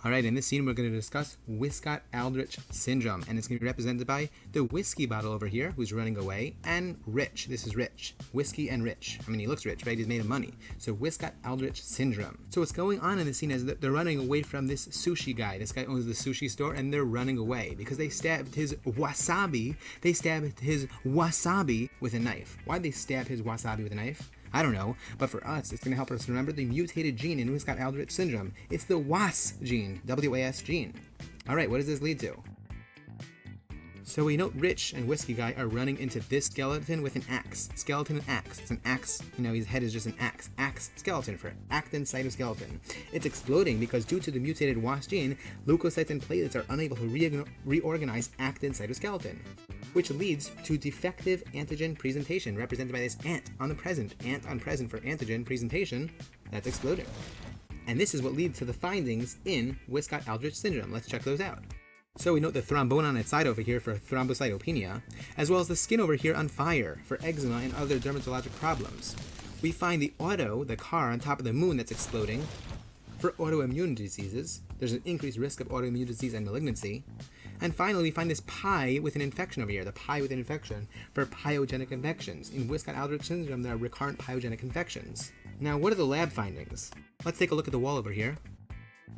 Alright, in this scene we're going to discuss Wiskott Aldrich Syndrome, and it's going to be represented by the whiskey bottle over here, who's running away, and Rich. This is Rich. Whiskey and Rich. I mean, he looks rich, right? He's made of money. So Wiskott Aldrich Syndrome. So what's going on in the scene is that they're running away from this sushi guy. This guy owns the sushi store, and they're running away because they stabbed his wasabi. They stabbed his wasabi with a knife. Why'd they stab his wasabi with a knife? I don't know, but for us, it's going to help us remember the mutated gene in Wiskott Aldrich Syndrome. It's the WAS gene, W-A-S gene. Alright, what does this lead to? So we know Rich and Whiskey Guy are running into this skeleton with an axe. Skeleton and axe. It's an axe, you know, his head is just an axe. Axe skeleton for actin cytoskeleton. It's exploding because due to the mutated WAS gene, leukocytes and platelets are unable to reorganize actin cytoskeleton, which leads to defective antigen presentation, represented by this ant on the present. Ant on present for antigen presentation, that's exploding. And this is what leads to the findings in Wiskott Aldrich Syndrome. Let's check those out. So we note the thrombone on its side over here for thrombocytopenia, as well as the skin over here on fire for eczema and other dermatologic problems. We find the car on top of the moon that's exploding for autoimmune diseases. There's an increased risk of autoimmune disease and malignancy. And finally, we find this pie with an infection over here, the pie with an infection for pyogenic infections. In Wiskott Aldrich Syndrome, there are recurrent pyogenic infections. Now, what are the lab findings? Let's take a look at the wall over here.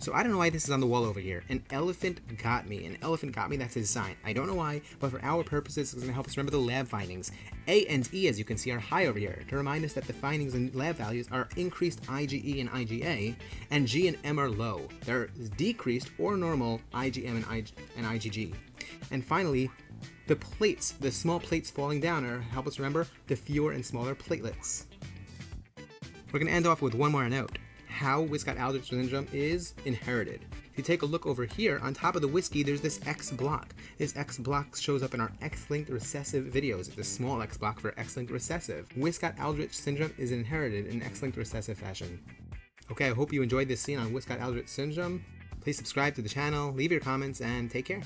So I don't know why this is on the wall over here. An elephant got me. An elephant got me, that's his sign. I don't know why, but for our purposes, it's going to help us remember the lab findings. A and E, as you can see, are high over here, to remind us that the findings and lab values are increased IgE and IgA, and G and M are low. They're decreased or normal IgM and IgG. And finally, the plates, the small plates falling down, help us remember the fewer and smaller platelets. We're going to end off with one more note. How Wiskott Aldrich Syndrome is inherited. If you take a look over here, on top of the whiskey, there's this X block. This X block shows up in our X-linked recessive videos. It's a small X block for X-linked recessive. Wiskott Aldrich Syndrome is inherited in X-linked recessive fashion. Okay, I hope you enjoyed this scene on Wiskott Aldrich Syndrome. Please subscribe to the channel, leave your comments, and take care.